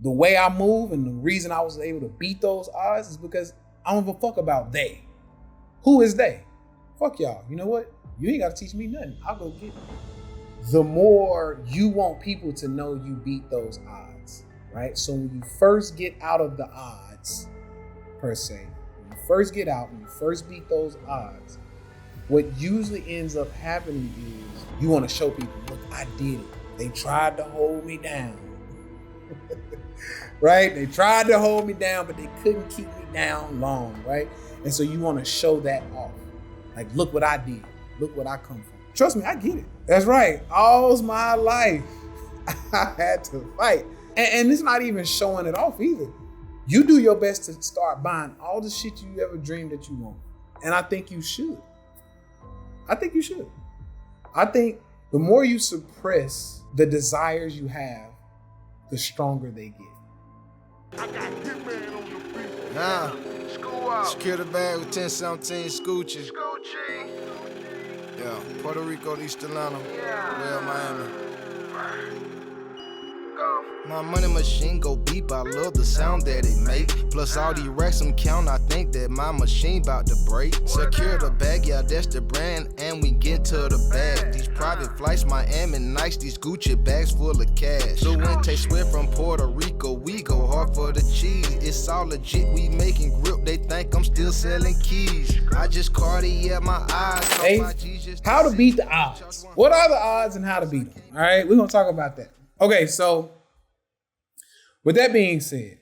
the way I move and the reason I was able to beat those odds is because I don't give a fuck about they. Who is they? Fuck y'all. You know what? You ain't got to teach me nothing. I'll go get it. The more you want people to know you beat those odds, right? So when you first get out of the odds, per se, when you first get out, when you first beat those odds, what usually ends up happening is you want to show people, look, I did it. They tried to hold me down. Right? They tried to hold me down, but they couldn't keep me down long, right? And so you want to show that off. Like, look what I did. Look what I come from. Trust me, I get it. That's right. All my life, I had to fight. And it's not even showing it off either. You do your best to start buying all the shit you ever dreamed that you want. And I think you should. I think you should. I think the more you suppress the desires you have, the stronger they get. I got Hitman on the beat. Nah. School out. Secure the bag with 1017 Scoochie. Scoochie. Yeah, Puerto Rico, East Atlanta. Yeah. Well, Miami. Go. My money machine go beep, I love the sound that it make. Plus all the racks I'm count, I think that my machine about to break. Secure the bag, yeah, that's the brand, and we get to the bag. These private flights, Miami nice, these Gucci bags full of cash. So when Tay Sweat from Puerto Rico, we go hard for the cheese. It's all legit, we making grip, they think I'm still selling keys. I just Cartier my eyes. Hey, how to beat the odds. What are the odds and how to beat them? All right, we're gonna talk about that. Okay, so with that being said,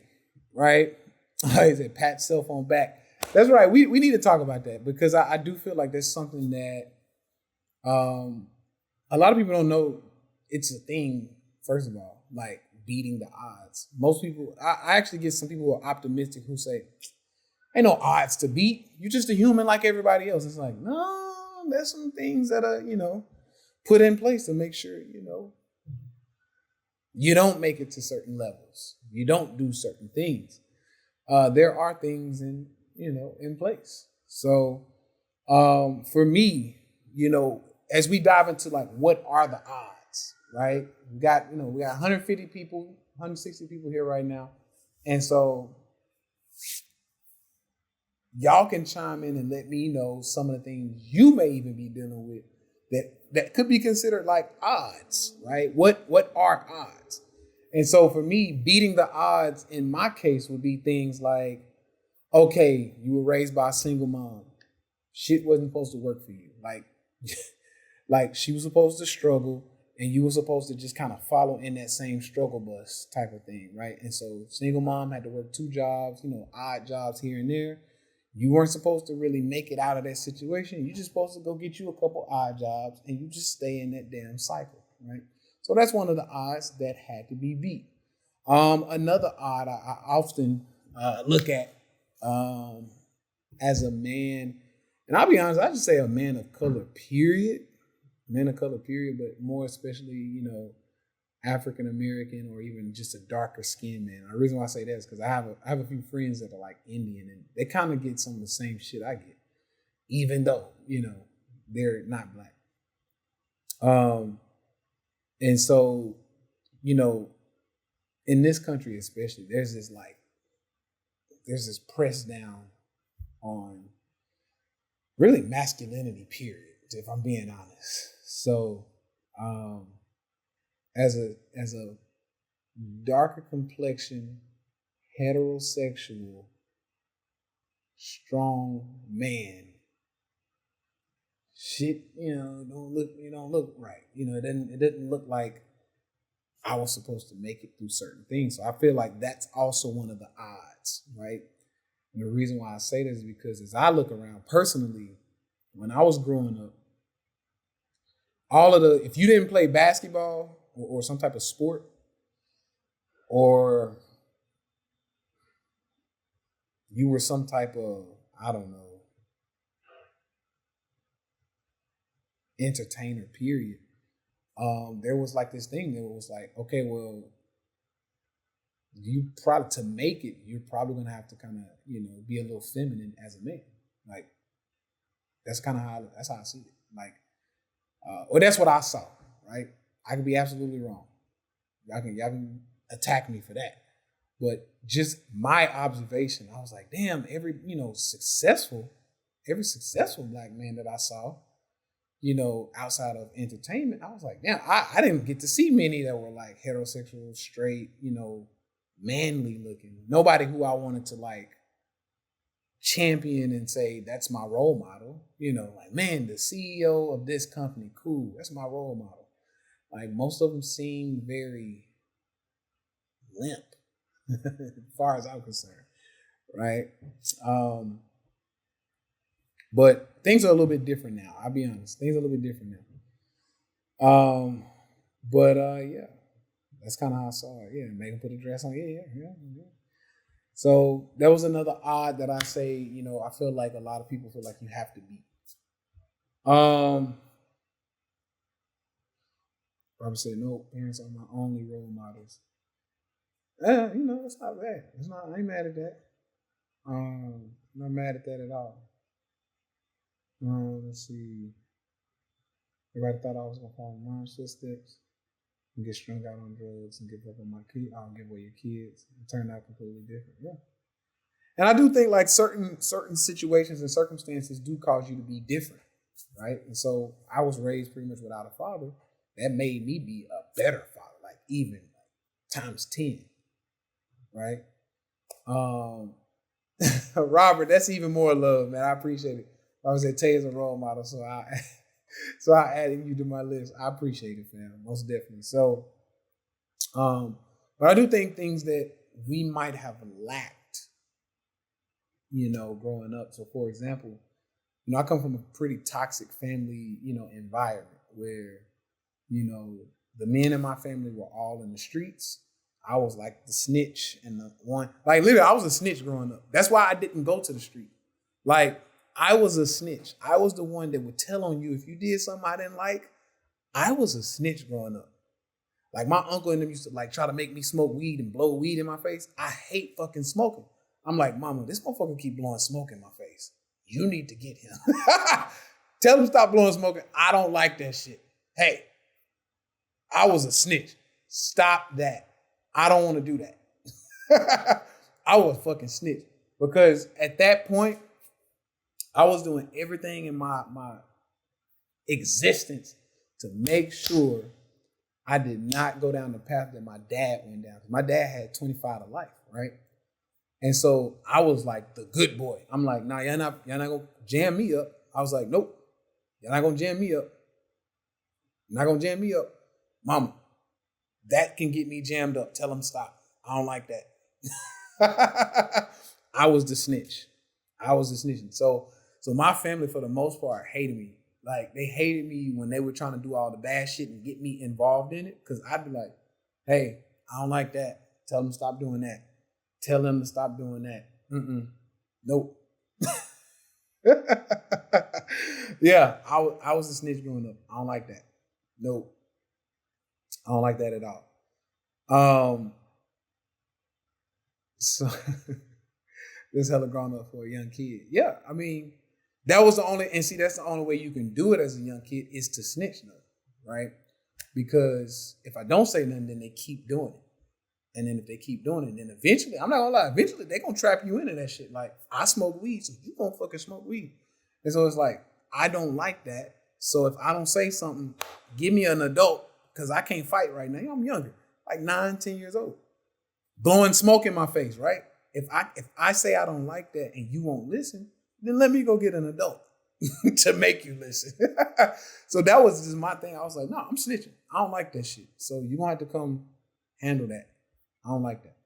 right? I said pat cell phone back. That's right. We need to talk about that because I do feel like there's something that a lot of people don't know it's a thing, first of all, like beating the odds. Most people, I actually get some people who are optimistic who say, ain't no odds to beat. You're just a human like everybody else. It's like, no, there's some things that are, put in place to make sure, you don't make it to certain levels. You don't do certain things. There are things in place. So for me, as we dive into like what are the odds, right? We got 150 people, 160 people here right now. And so y'all can chime in and let me know some of the things you may even be dealing with that could be considered like odds, right? What are odds? And so for me, beating the odds in my case would be things like, okay, you were raised by a single mom. Shit wasn't supposed to work for you. Like she was supposed to struggle and you were supposed to just kind of follow in that same struggle bus type of thing, right? And so single mom had to work 2 jobs, odd jobs here and there. You weren't supposed to really make it out of that situation. You're just supposed to go get you a couple odd jobs and you just stay in that damn cycle, right? So that's one of the odds that had to be beat. Another odd I often look at as a man, and I'll be honest, I just say a man of color, period. Men of color, period, but more especially, African American or even just a darker skinned man. The reason why I say that is because I have a few friends that are like Indian and they kind of get some of the same shit I get, even though, they're not black. And so, in this country especially, there's this press down on really masculinity, period, if I'm being honest. So, as a darker complexion, heterosexual, strong man, shit, don't look right. It doesn't look like I was supposed to make it through certain things. So I feel like that's also one of the odds, right? And the reason why I say this is because as I look around personally, when I was growing up, if you didn't play basketball or some type of sport, or you were some type of, I don't know, entertainer, period, there was like this thing that was like, okay, well, to make it, you're probably going to have to kind of, be a little feminine as a man. Like, that's kind of how I see it. Like, or that's what I saw, right? I could be absolutely wrong. Y'all can attack me for that. But just my observation, I was like, damn, every successful black man that I saw, outside of entertainment, I was like, damn, I didn't get to see many that were like heterosexual, straight, manly looking. Nobody who I wanted to like champion and say that's my role model. Like, man, the CEO of this company, cool, that's my role model. Like, most of them seem very limp as far as I'm concerned, right? But things are a little bit different now. I'll be honest. Things are a little bit different now. But yeah, that's kind of how I saw it. Yeah, make him put a dress on. Yeah. So that was another odd that I say, I feel like a lot of people feel like you have to beat. Robert said, no, parents are my only role models. It's not bad. I ain't mad at that. Not mad at that at all. Let's see. Everybody thought I was gonna follow mom's footsteps and get strung out on drugs and give up on my kid. I'll give away your kids. It turned out completely different. Yeah. And I do think like certain situations and circumstances do cause you to be different, right? And so I was raised pretty much without a father. That made me be a better father, like even times 10, right? Robert, that's even more love, man. I appreciate it. I was at Tay as a role model, so I added you to my list. I appreciate it, fam, most definitely. So, but I do think things that we might have lacked, growing up. So, for example, I come from a pretty toxic family, environment where, the men in my family were all in the streets. I was like the snitch and the one, like literally, I was a snitch growing up. That's why I didn't go to the street. Like, I was a snitch. I was the one that would tell on you if you did something I didn't like. I was a snitch growing up. Like, my uncle and them used to like try to make me smoke weed and blow weed in my face. I hate fucking smoking. I'm like, mama, this motherfucker keep blowing smoke in my face. You need to get him. Tell him stop blowing smoke. I don't like that shit. Hey, I was a snitch. Stop that. I don't want to do that. I was a fucking snitch. Because at that point, I was doing everything in my existence to make sure I did not go down the path that my dad went down. My dad had 25 to life, right? And so I was like the good boy. I'm like, nah, y'all not gonna jam me up. I was like, nope, y'all not gonna jam me up. You're not gonna jam me up. Mama, that can get me jammed up. Tell them stop. I don't like that. I was the snitch. So my family, for the most part, hated me. Like, they hated me when they were trying to do all the bad shit and get me involved in it. Because I'd be like, hey, I don't like that. Tell them to stop doing that. Tell them to stop doing that. Nope. Yeah, I was a snitch growing up. I don't like that. Nope. I don't like that at all. So this hella grown up for a young kid. Yeah, I mean, that's the only way you can do it as a young kid is to snitch, though, right? Because if I don't say nothing, then they keep doing it. And then if they keep doing it, then eventually, I'm not gonna lie, eventually they're gonna trap you into that shit. Like, I smoke weed, so you gonna fucking smoke weed. And so it's like, I don't like that. So if I don't say something, give me an adult, because I can't fight right now. I'm younger, like 9, 10 years old. Blowing smoke in my face, right? If I say I don't like that and you won't listen, then let me go get an adult to make you listen. So that was just my thing. I was like, no, I'm snitching. I don't like that shit. So you're gonna have to come handle that. I don't like that.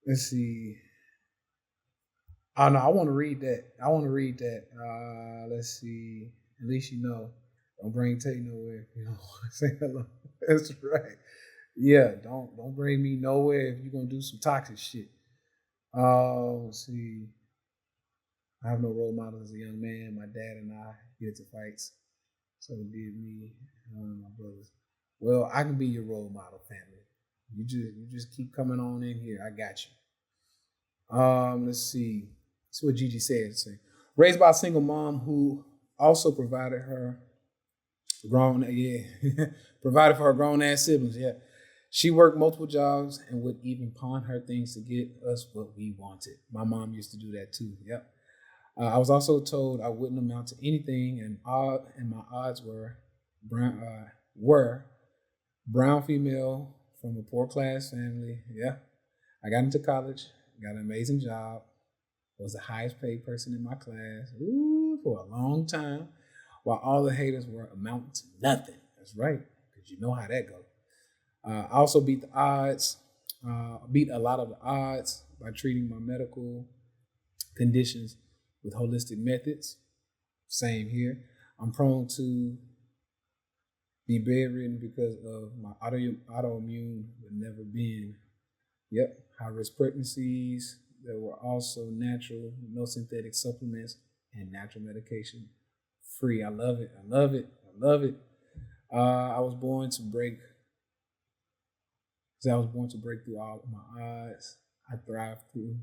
Let's see. Oh no, I want to read that. Let's see. At least you know. Don't bring Tay nowhere. You know, say hello. That's right. Yeah, don't bring me nowhere if you're gonna do some toxic shit. Let's see. I have no role models as a young man. My dad and I get into fights. So it did me and my brothers. Well, I can be your role model, family. You just keep coming on in here. I got you. Let's see. That's what Gigi said. Raised by a single mom who also provided for her grown ass siblings. Yeah. She worked multiple jobs and would even pawn her things to get us what we wanted. My mom used to do that too. Yep. I was also told I wouldn't amount to anything, and my odds were brown female from a poor class family. Yeah. I got into college, got an amazing job, was the highest paid person in my class for a long time, while all the haters were amounting to nothing. That's right, because you know how that goes. I also beat the odds, beat a lot of the odds by treating my medical conditions with holistic methods. Same here. I'm prone to be bedridden because of my autoimmune, but never been. Yep, high-risk pregnancies that were also natural, no synthetic supplements, and natural medication free. I love it. I love it. I love it. I was born to break through all of my odds. I thrive though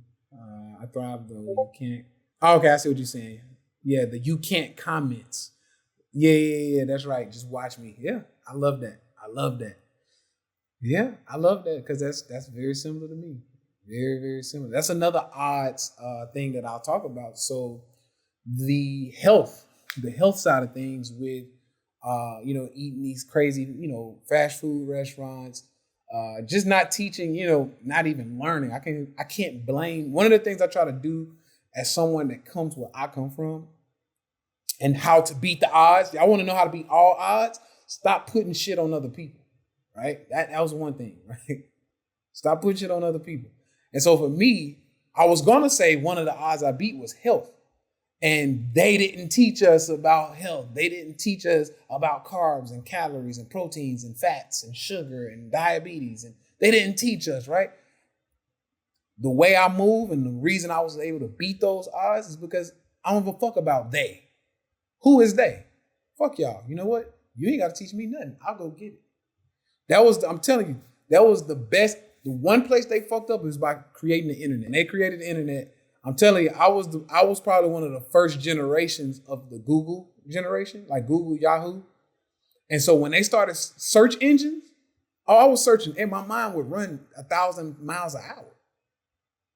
you can't. Oh, okay, I see what you're saying. Yeah, the you can't comments. Yeah, that's right. Just watch me. Yeah, I love that. Yeah, I love that because that's very similar to me. Very, very similar. That's another odds thing that I'll talk about. So the health side of things with eating these crazy, fast food restaurants, just not teaching, not even learning. I can't blame. One of the things I try to do as someone that comes where I come from and how to beat the odds. I want to know how to beat all odds. Stop putting shit on other people, right? That was one thing, right? Stop putting shit on other people. And so for me, I was going to say one of the odds I beat was health. And they didn't teach us about health. They didn't teach us about carbs and calories and proteins and fats and sugar and diabetes. And they didn't teach us, right? The way I move and the reason I was able to beat those odds is because I don't give a fuck about they. Who is they? Fuck y'all. You know what? You ain't got to teach me nothing. I'll go get it. I'm telling you, that was the best. The one place they fucked up is by creating the internet. And they created the internet. I'm telling you, I was probably one of the first generations of the Google generation, like Google, Yahoo. And so when they started search engines, I was searching and my mind would run 1,000 miles an hour.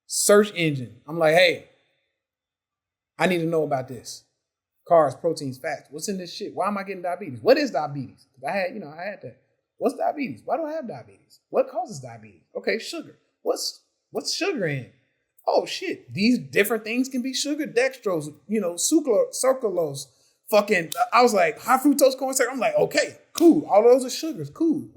Search engine. I'm like, hey, I need to know about this. Carbs, proteins, fats. What's in this shit? Why am I getting diabetes? What is diabetes? I had that. What's diabetes? Why do I have diabetes? What causes diabetes? Okay, sugar. What's sugar in? Oh shit, these different things can be sugar, dextrose, sucralose, fucking, I was like, high fructose corn syrup. I'm like, okay, cool. All those are sugars, cool.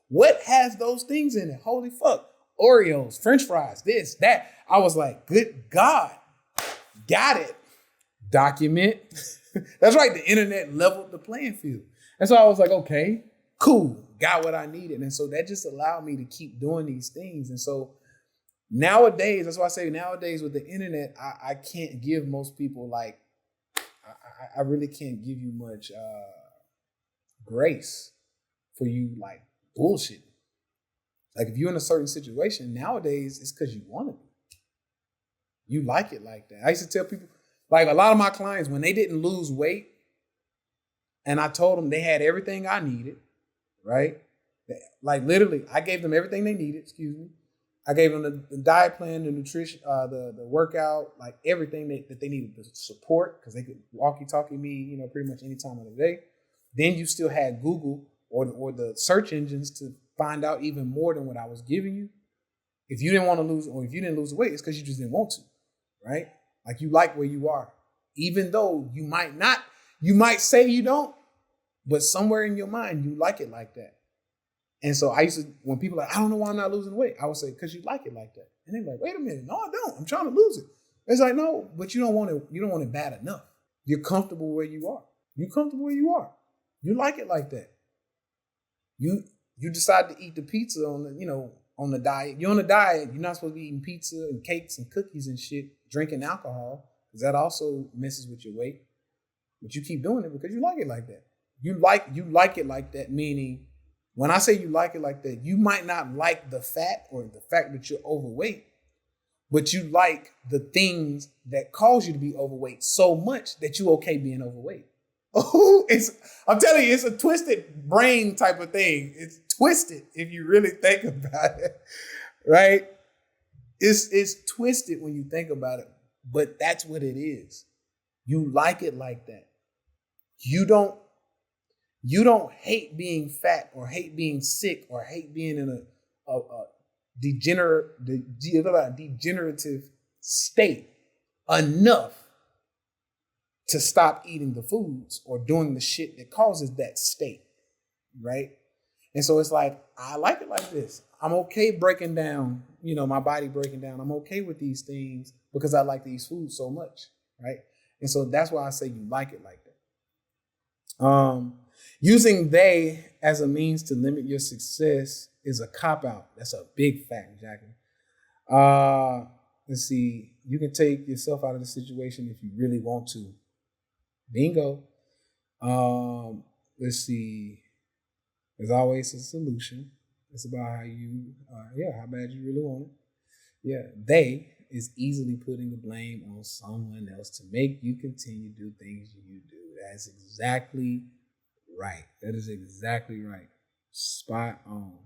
What has those things in it? Holy fuck. Oreos, French fries, this, that. I was like, good God, got it. Document. That's right, the internet leveled the playing field. And so I was like, okay, cool, got what I needed. And so that just allowed me to keep doing these things. And so nowadays, that's why I say nowadays with the internet, I can't give most people I really can't give you much grace for you bullshit. Like if you're in a certain situation nowadays, it's because you want to be. You like it like that. I used to tell people, like a lot of my clients, when they didn't lose weight, and I told them they had everything I needed, right? Like literally, I gave them everything they needed. Excuse me. I gave them the diet plan, the nutrition, the workout, like everything that they needed to support because they could walkie-talkie me, pretty much any time of the day. Then you still had Google or the search engines to find out even more than what I was giving you. If you didn't want to lose or if you didn't lose weight, it's because you just didn't want to, right? Like you like where you are, even though you might not. You might say you don't, but somewhere in your mind you like it like that. And so I used to, when people are like, I don't know why I'm not losing weight, I would say, because you like it like that. And they're like, wait a minute, no, I don't. I'm trying to lose it. It's like, no, but you don't want it. You don't want it bad enough. You're comfortable where you are. You're comfortable where you are. You like it like that. You decide to eat the pizza on the diet. You're on a diet. You're not supposed to be eating pizza and cakes and cookies and shit, drinking alcohol, because that also messes with your weight. But you keep doing it because you like it like that. You like it like that, meaning when I say you like it like that, you might not like the fat or the fact that you're overweight, but you like the things that cause you to be overweight so much that you're okay being overweight. Oh, I'm telling you, it's a twisted brain type of thing. It's twisted if you really think about it, right? It's twisted when you think about it, but that's what it is. You like it like that. You don't hate being fat or hate being sick or hate being in a degenerative state enough to stop eating the foods or doing the shit that causes that state, right? And so it's like, I like it like this. I'm okay breaking down, my body breaking down. I'm okay with these things because I like these foods so much, right? And so that's why I say you like it like that. Using they as a means to limit your success is a cop-out. That's a big fact, Jackie. Let's see. You can take yourself out of the situation if you really want to. Bingo. Let's see. There's always a solution. It's about how bad you really want it. Yeah, they is easily putting the blame on someone else to make you continue to do things you do. That's exactly right. That is exactly right. Spot on.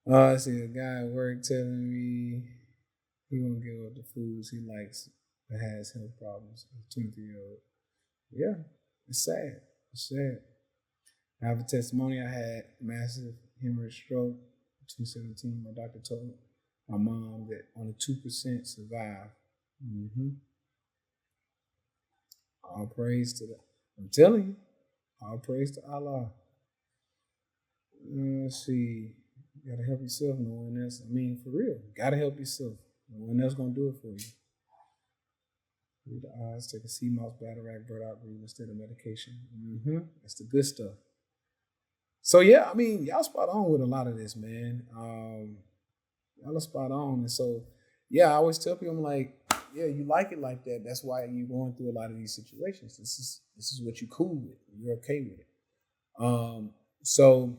I see a guy at work telling me he won't give up the foods he likes that has health problems. A 23-year-old. Yeah, it's sad. It's sad. I have a testimony. I had massive hemorrhage stroke in 2017. My doctor told my mom that only 2% survived. All praise to that. I'm telling you, all praise to Allah. Let's see. You gotta help yourself. No one else. I mean, for real. You gotta help yourself. No one else gonna do it for you. Read the odds. Take a sea moss, battle rag, bird out root instead of medication. That's the good stuff. So yeah, I mean, y'all spot on with a lot of this, man. Y'all are spot on. And so, yeah, I always tell people, I'm like, yeah, you like it like that. That's why you're going through a lot of these situations. This is what you're cool with. You're okay with it. So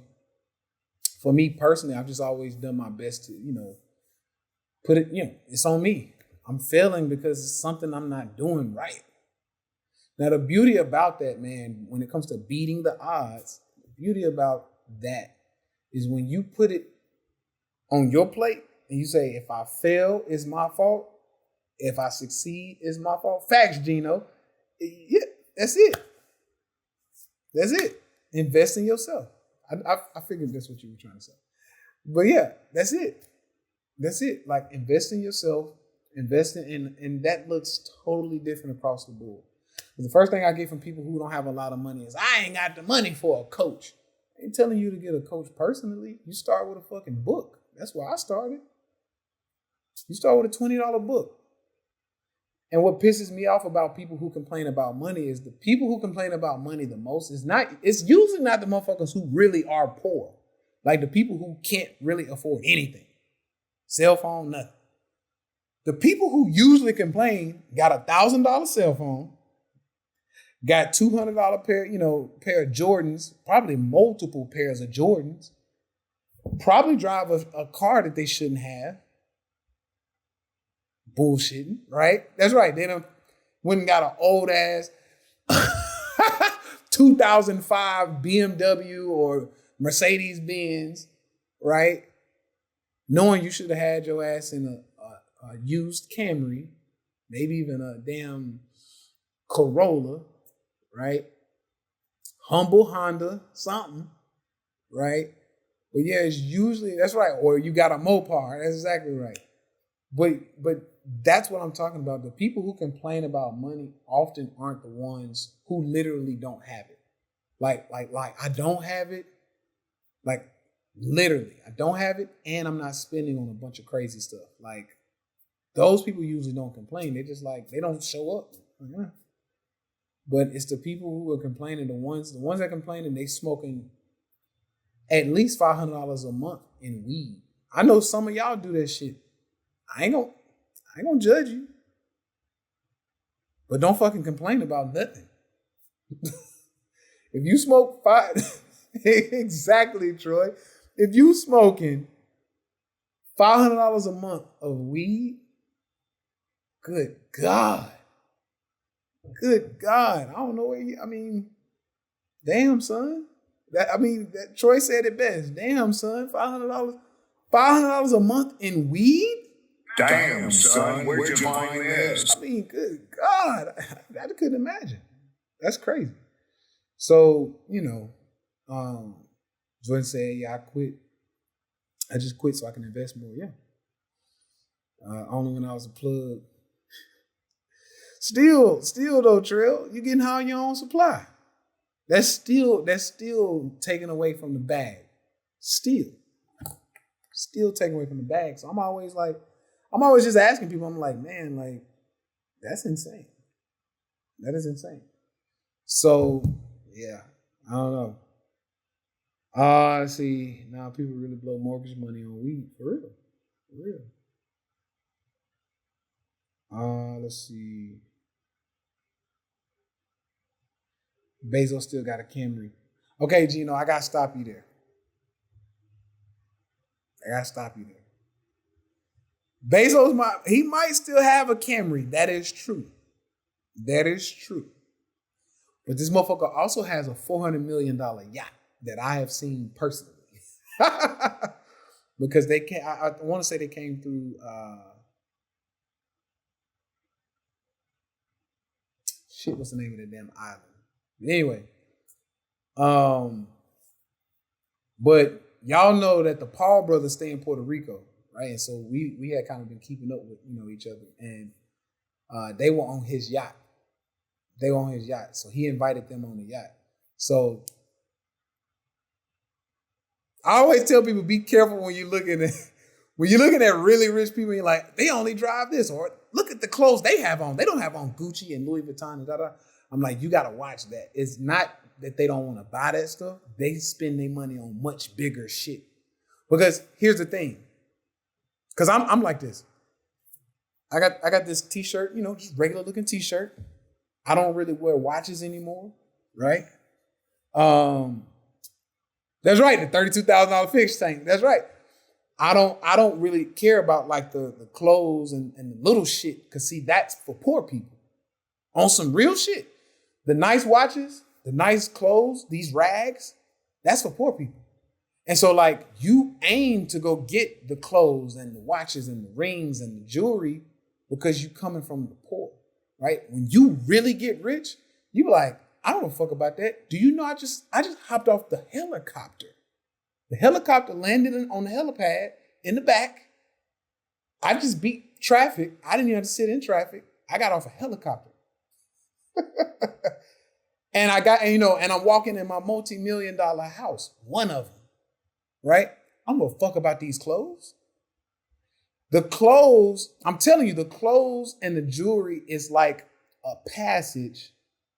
for me personally, I've just always done my best to, put it, it's on me. I'm failing because it's something I'm not doing right. Now, the beauty about that, man, when it comes to beating the odds, the beauty about that is when you put it on your plate and you say, if I fail, it's my fault. If I succeed, it's my fault. Facts, Gino. Yeah, that's it. That's it. Invest in yourself. I figured that's what you were trying to say. But yeah, that's it. That's it. Like, invest in yourself, invest in, and that looks totally different across the board. The first thing I get from people who don't have a lot of money is, I ain't got the money for a coach. I ain't telling you to get a coach personally. You start with a fucking book. That's where I started. You start with a $20 book. And what pisses me off about people who complain about money is the people who complain about money the most it's usually not the motherfuckers who really are poor. Like the people who can't really afford anything. Cell phone, nothing. The people who usually complain got a $1,000 cell phone, got $200 pair of Jordans, probably multiple pairs of Jordans, probably drive a car that they shouldn't have. Bullshitting, right? That's right. They done went and got an old ass 2005 BMW or Mercedes Benz, right? Knowing you should have had your ass in a used Camry, maybe even a damn Corolla, right? Humble Honda, something, right? But yeah, it's usually, that's right. Or you got a Mopar. That's exactly right. But that's what I'm talking about. The people who complain about money often aren't the ones who literally don't have it. Like I don't have it. Like literally, I don't have it, and I'm not spending on a bunch of crazy stuff. Like those people usually don't complain. They just they don't show up. But it's the people who are complaining, the ones that complain, and they smoking at least $500 a month in weed. I know some of y'all do that shit. I ain't gonna judge you. But don't fucking complain about nothing. If you smoke exactly, Troy. If you smoking $500 a month of weed, good God. Good God. I don't know damn, son. That Troy said it best. Damn, son, $500 a month in weed? Damn, son, where'd you find this? I mean, good God, I couldn't imagine. That's crazy. So, Jordan said, yeah, I quit. I just quit so I can invest more. Yeah. Only when I was a plug. Still though, Trail, you getting high on your own supply. That's still taken away from the bag. Still taken away from the bag. So I'm always just asking people, I'm like, man, like, that's insane. That is insane. So, yeah, I don't know. Let's see. Now people really blow mortgage money on weed. For real. Let's see. Bezos still got a Camry. Okay, Gino, I gotta stop you there. Bezos might still have a Camry. That is true. But this motherfucker also has a $400 million yacht that I have seen personally. Because they came, I want to say they came through what's the name of the damn island? Anyway, but y'all know that the Paul brothers stay in Puerto Rico, right? And so we had kind of been keeping up with each other, and they were on his yacht. So he invited them on the yacht. So I always tell people, be careful when you're looking at really rich people. You're like, they only drive this, or look at the clothes they have on. They don't have on Gucci and Louis Vuitton and da-da. I'm like, you got to watch that. It's not that they don't want to buy that stuff. They spend their money on much bigger shit. Because here's the thing. Because I'm like this. I got this t-shirt, just regular looking t-shirt. I don't really wear watches anymore, right? That's right, the $32,000 fish tank. That's right. I don't really care about like the clothes and the little shit, because see, that's for poor people. On some real shit. The nice watches, the nice clothes, these rags, that's for poor people. And so like you aim to go get the clothes and the watches and the rings and the jewelry because you coming from the poor, right? When you really get rich, you be like, I don't know fuck about that. Do you know I just hopped off the helicopter. The helicopter landed on the helipad in the back. I just beat traffic. I didn't even have to sit in traffic. I got off a helicopter. And I'm walking in my multi-million-dollar house, one of them, right? I'm gonna fuck about these clothes. The clothes, I'm telling you, the clothes and the jewelry is like a passage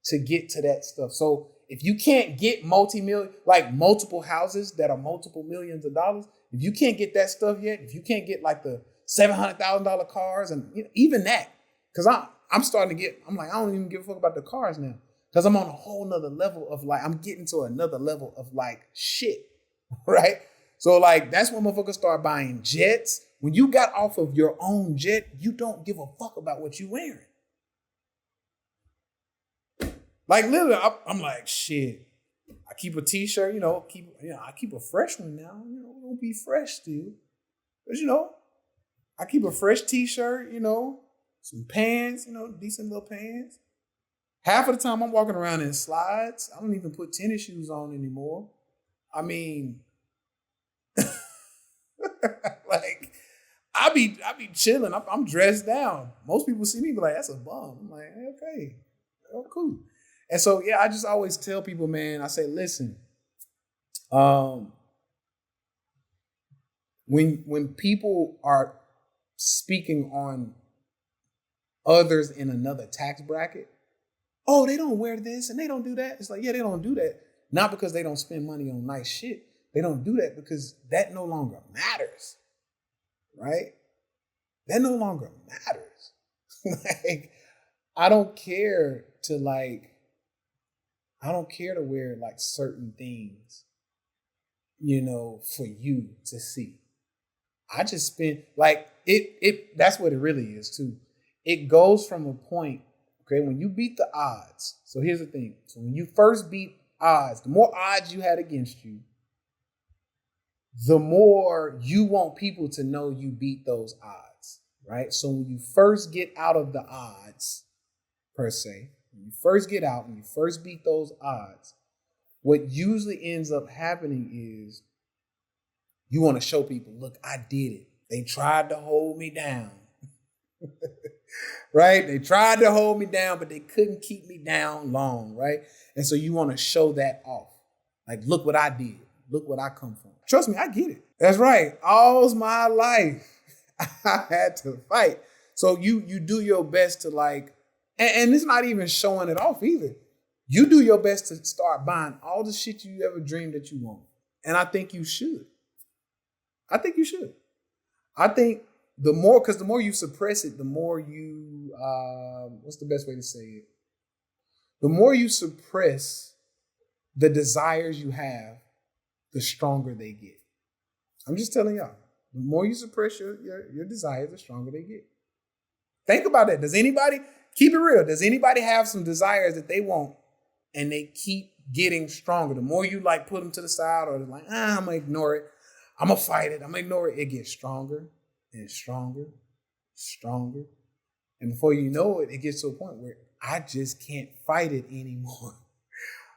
to get to that stuff. So if you can't get multiple houses that are multiple millions of dollars, if you can't get that stuff yet, if you can't get like the $700,000 cars and even that, because I'm like, I don't even give a fuck about the cars now. Because I'm on a whole nother level of like, I'm getting to another level of like shit, right? So like, that's when motherfuckers start buying jets. When you got off of your own jet, you don't give a fuck about what you wearing. Like literally, I'm like, shit. I keep a t-shirt, I keep a fresh one now. It'll be fresh still. But I keep a fresh t-shirt, some pants, decent little pants. Half of the time I'm walking around in slides. I don't even put tennis shoes on anymore. I mean, like, I be chilling. I'm dressed down. Most people see me be like, that's a bum. I'm like, okay, oh, cool. And so, yeah, I just always tell people, man, I say, listen, when people are speaking on others in another tax bracket, oh, they don't wear this and they don't do that. It's like, yeah, they don't do that. Not because they don't spend money on nice shit. They don't do that because that no longer matters, right? That no longer matters. Like, I don't care to wear like certain things, for you to see. I just spend like that's what it really is too. It goes from a point, okay, when you beat the odds. So here's the thing. So when you first beat odds, the more odds you had against you, the more you want people to know you beat those odds, right? So when you first get out of the odds, per se, when you first get out and you first beat those odds, what usually ends up happening is you want to show people, look, I did it. They tried to hold me down. Right? They tried to hold me down, but they couldn't keep me down long, right? And so you want to show that off. Like, look what I did. Look what I come from. Trust me, I get it. That's right. All my life, I had to fight. So you do your best to like, and it's not even showing it off either. You do your best to start buying all the shit you ever dreamed that you want. And I think you should. I think you should. I think the more you suppress it, the more you, what's the best way to say it? The more you suppress the desires you have, the stronger they get. I'm just telling y'all, the more you suppress your desires, the stronger they get. Think about that. Does anybody, keep it real, does anybody have some desires that they want and they keep getting stronger? The more you like put them to the side or like, I'm going to ignore it. I'm going to fight it. I'm going to ignore it. It gets stronger and stronger, stronger. And before you know it, it gets to a point where I just can't fight it anymore.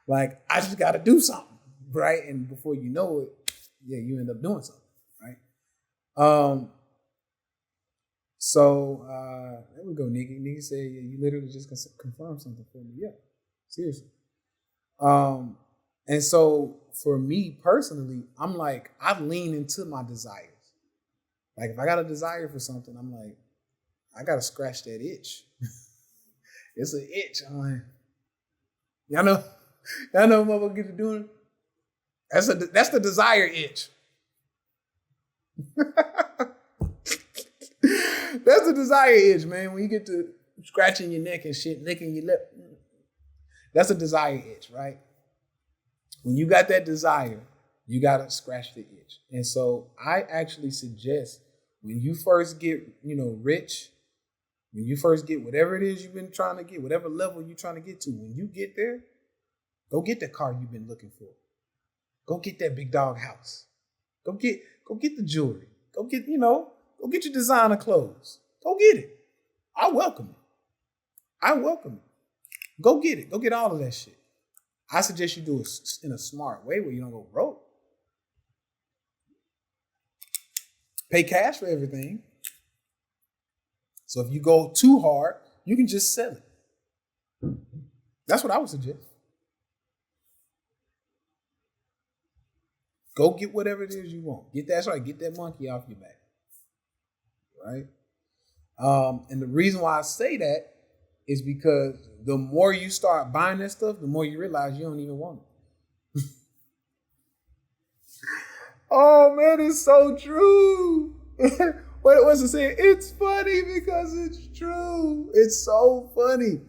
Like, I just got to do something, right? And before you know it, yeah, you end up doing something, right? So there we go, Nikki. Nikki said, yeah, you literally just confirmed something for me. Yeah, seriously. And so for me personally, I'm like, I lean into my desires. Like if I got a desire for something, I'm like, I got to scratch that itch. It's an itch. I'm like, y'all know what motherfucker get to doing? That's the desire itch. That's the desire itch, man. When you get to scratching your neck and shit, licking your lip, that's a desire itch, right? When you got that desire, you got to scratch the itch. And so I actually suggest when you first get, rich, when you first get whatever it is you've been trying to get, whatever level you're trying to get to, when you get there, go get the car you've been looking for. Go get that big dog house. Go get the jewelry. Go get your designer clothes. Go get it. I welcome it. Go get it. Go get all of that shit. I suggest you do it in a smart way where you don't go broke. Pay cash for everything. So if you go too hard, you can just sell it. That's what I would suggest. Go get whatever it is you want. Get that monkey off your back. Right? And the reason why I say that is because the more you start buying that stuff, the more you realize you don't even want it. Oh man, it's so true. What was it saying? It's funny because it's true. It's so funny.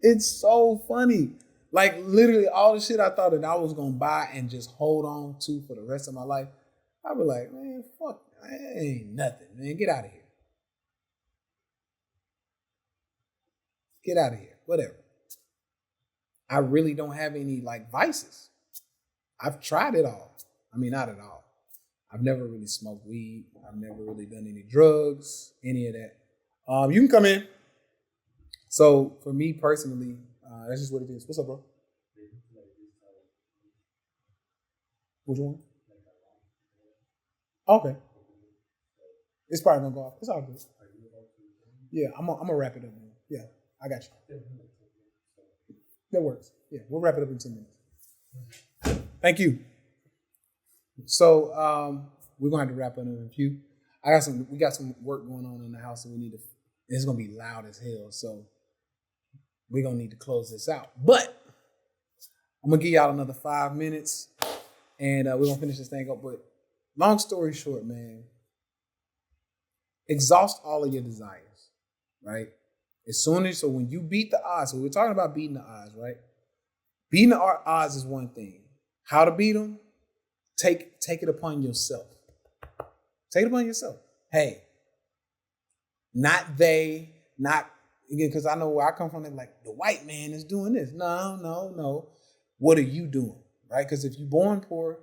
It's so funny. Like literally all the shit I thought that I was gonna buy and just hold on to for the rest of my life, I'd be like, man, fuck, that ain't nothing, man. Get out of here. Get out of here. Whatever. I really don't have any like vices. I've tried it all. I mean, not at all. I've never really smoked weed. I've never really done any drugs, any of that. You can come in. So for me personally, that's just what it is. What's up, bro? Which one? Okay. It's probably gonna go off. It's all good. Yeah, I'm gonna wrap it up, man. Yeah, I got you. That works. Yeah, we'll wrap it up in 10 minutes. Thank you. So we're gonna have to wrap up in a few. We got some work going on in the house, and it's gonna be loud as hell. So we're gonna need to close this out. But I'm gonna give y'all another 5 minutes, and we're gonna finish this thing up. But long story short, man, exhaust all of your desires, right? So when you beat the odds, so we're talking about beating the odds, right? Beating the odds is one thing. How to beat them? Take it upon yourself. Take it upon yourself. Hey, not because I know where I come from. They're like, the white man is doing this. No. what are you doing, right? Because if you're born poor,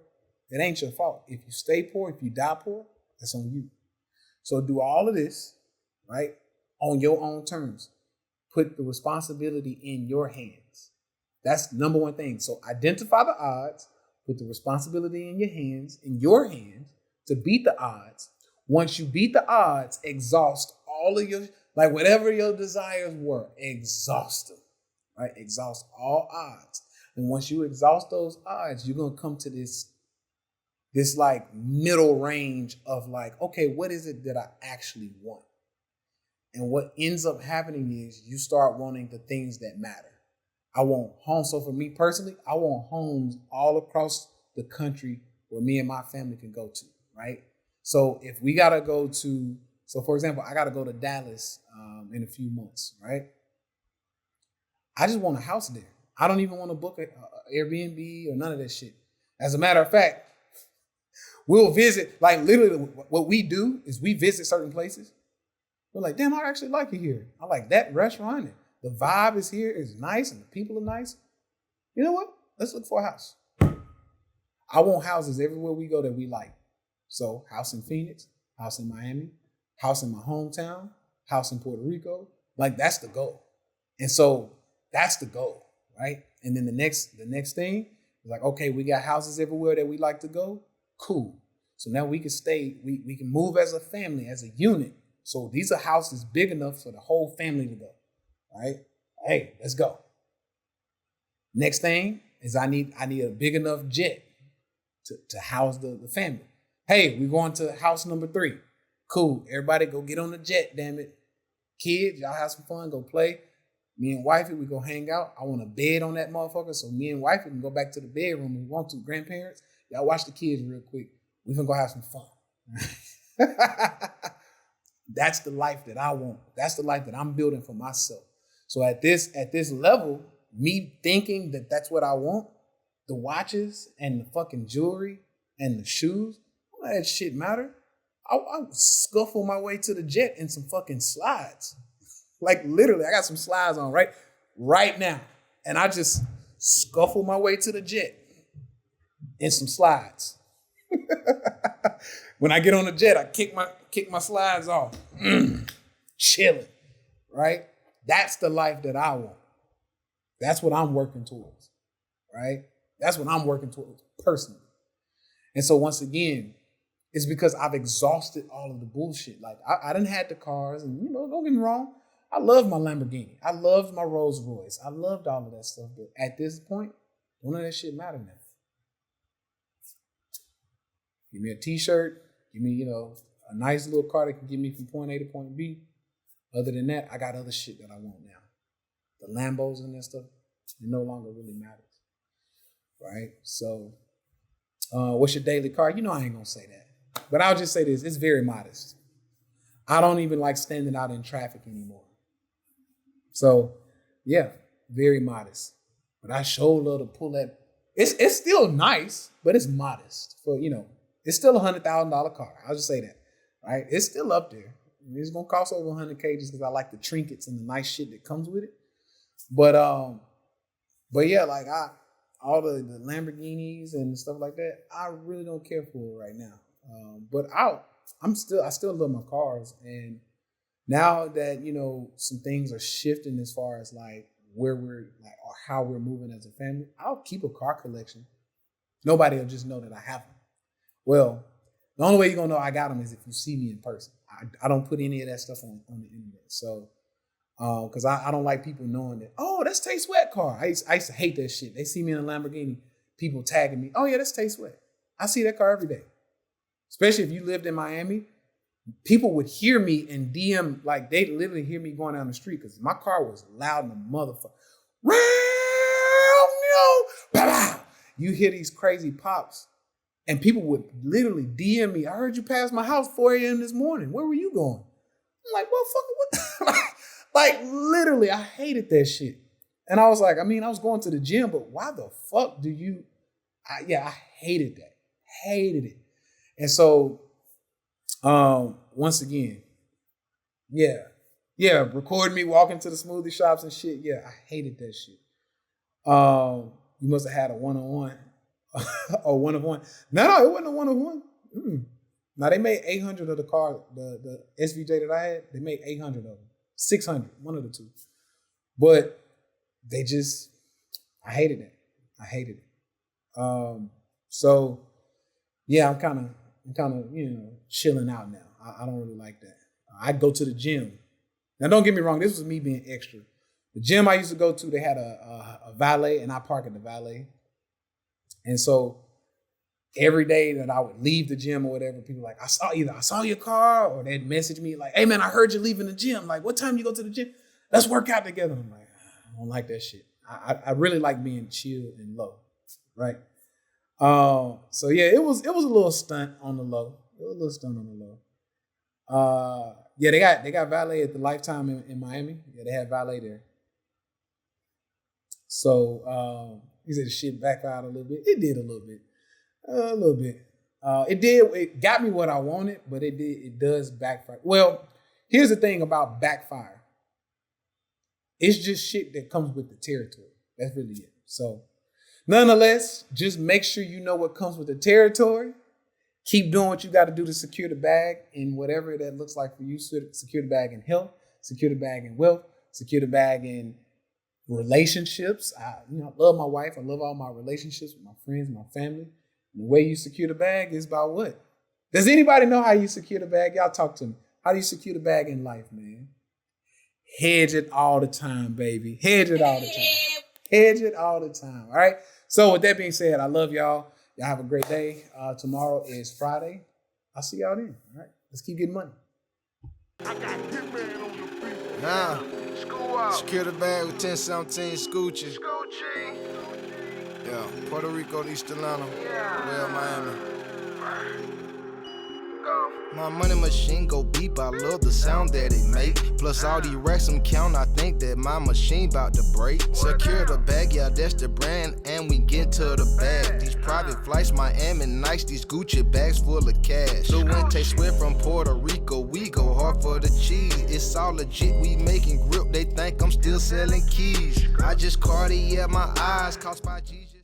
it ain't your fault. If you stay poor, if you die poor, that's on you. So do all of this, right, on your own terms. Put the responsibility in your hands. That's number one thing. So identify the odds, put the responsibility in your hands to beat the odds. Once you beat the odds, exhaust all of your, like whatever your desires were, exhaust them, right? Exhaust all odds. And once you exhaust those odds, you're going to come to this like middle range of like, okay, what is it that I actually want? And what ends up happening is you start wanting the things that matter. I want homes. So for me personally, I want homes all across the country where me and my family can go to, right? So if we got to go to, so for example, I got to go to Dallas in a few months, right? I just want a house there. I don't even want to book an Airbnb or none of that shit. As a matter of fact, we'll visit, like literally what we do is we visit certain places. We're like, damn, I actually like it here. I like that restaurant. And the vibe is here is nice and the people are nice. You know what? Let's look for a house. I want houses everywhere we go that we like. So house in Phoenix, house in Miami, house in my hometown, house in Puerto Rico. Like that's the goal. And so that's the goal, right? And then the next thing is like, okay, we got houses everywhere that we like to go. Cool. So now we can stay, we can move as a family, as a unit. So these are houses big enough for the whole family to go, right? Hey, let's go. Next thing is I need a big enough jet to house the family. Hey, we're going to house number 3. Cool. Everybody go get on the jet, damn it. Kids, y'all have some fun, go play. Me and wifey, we go hang out. I want a bed on that motherfucker so me and wifey can go back to the bedroom if we want to. Grandparents, y'all watch the kids real quick. We can go have some fun. That's the life that I want. That's the life that I'm building for myself. So at this level, me thinking that that's what I want, the watches and the fucking jewelry and the shoes, all that shit matter. I scuffle my way to the jet in some fucking slides. Like literally, I got some slides on right now. And I just scuffle my way to the jet in some slides. When I get on the jet, I kick my slides off. Chilling, right? That's the life that I want. That's what I'm working towards, right? That's what I'm working towards personally. And so once again, it's because I've exhausted all of the bullshit. Like I done had the cars and, don't get me wrong. I love my Lamborghini. I loved my Rolls Royce. I loved all of that stuff. But at this point, none of that shit matter now. Give me a t-shirt. Give me, a nice little car that can get me from point A to point B. Other than that, I got other shit that I want now. The Lambos and that stuff, it no longer really matters. Right? So, what's your daily car? I ain't going to say that. But I'll just say this. It's very modest. I don't even like standing out in traffic anymore. So, yeah, very modest. But I sure love to pull that. It's still nice, but it's modest for, it's still $100,000 car. I'll just say that, right? It's still up there. It's gonna cost over $100K just because I like the trinkets and the nice shit that comes with it. But yeah, like all the Lamborghinis and stuff like that, I really don't care for it right now. But I still love my cars, and now that some things are shifting as far as like where we're like or how we're moving as a family, I'll keep a car collection. Nobody will just know that I have them. Well, the only way you're going to know I got them is if you see me in person. I don't put any of that stuff on the internet. So, because I don't like people knowing that, oh, that's Tay Sweat car. I used to hate that shit. They see me in a Lamborghini, people tagging me. Oh, yeah, that's Tay Sweat. I see that car every day. Especially if you lived in Miami, people would hear me and DM, like they literally hear me going down the street because my car was loud in the motherfucker. You hear these crazy pops. And people would literally DM me. I heard you pass my house 4 a.m. this morning. Where were you going? I'm like, motherfucker, what? Like, literally, I hated that shit. And I was like, I was going to the gym, but why the fuck do you? I hated that. Hated it. And so, once again, record me walking to the smoothie shops and shit. Yeah, I hated that shit. You must have had a one-on-one or one-of-one. No, it wasn't a one-of-one. Now, they made 800 of the car, the SVJ that I had. They made 800 of them. 600, one of the two. But they just, I hated it. So, yeah, I'm kind of, chilling out now. I don't really like that. I go to the gym. Now, don't get me wrong. This was me being extra. The gym I used to go to, they had a valet, and I park at the valet. And so every day that I would leave the gym or whatever, people were like, I saw your car, or they'd message me like, hey man, I heard you leaving the gym. Like, what time you go to the gym? Let's work out together. I'm like, I don't like that shit. I really like being chill and low, right? So yeah, it was a little stunt on the low. Yeah, they got valet at the Lifetime in Miami. Yeah, they had valet there. So he said the shit backfired a little bit. It did a little bit. It got me what I wanted, but it does backfire. Well, here's the thing about backfire. It's just shit that comes with the territory. That's really it. So nonetheless, just make sure you know what comes with the territory. Keep doing what you got to do to secure the bag in whatever that looks like for you. Secure the bag in health, secure the bag in wealth, secure the bag in relationships. I love my wife. I love all my relationships with my friends, my family. And the way you secure the bag is by what? Does anybody know how you secure the bag? Y'all talk to me. How do you secure the bag in life, man? Hedge it all the time, baby. Hedge it all the time. All right. So with that being said, I love y'all. Y'all have a great day. Tomorrow is Friday. I'll see y'all then. All right. Let's keep getting money. I got Hitman on the beat. Nah. School out. Secure the bag with 1017 Scoochie. Scoochie. Yeah, Puerto Rico, East Atlanta. Yeah. Well, Miami. Go. My money machine go beep, I love the sound that it make. Plus all the racks I'm count, I think that my machine about to break. Secure the bag, yeah, that's the brand, and we get to the bag. These private flights, Miami nice, these Gucci bags full of cash. So when Tay Sweat from Puerto Rico, we go hard for the cheese. It's all legit, we making grip, they think I'm still selling keys. I just Cartier my eyes, cost by G's.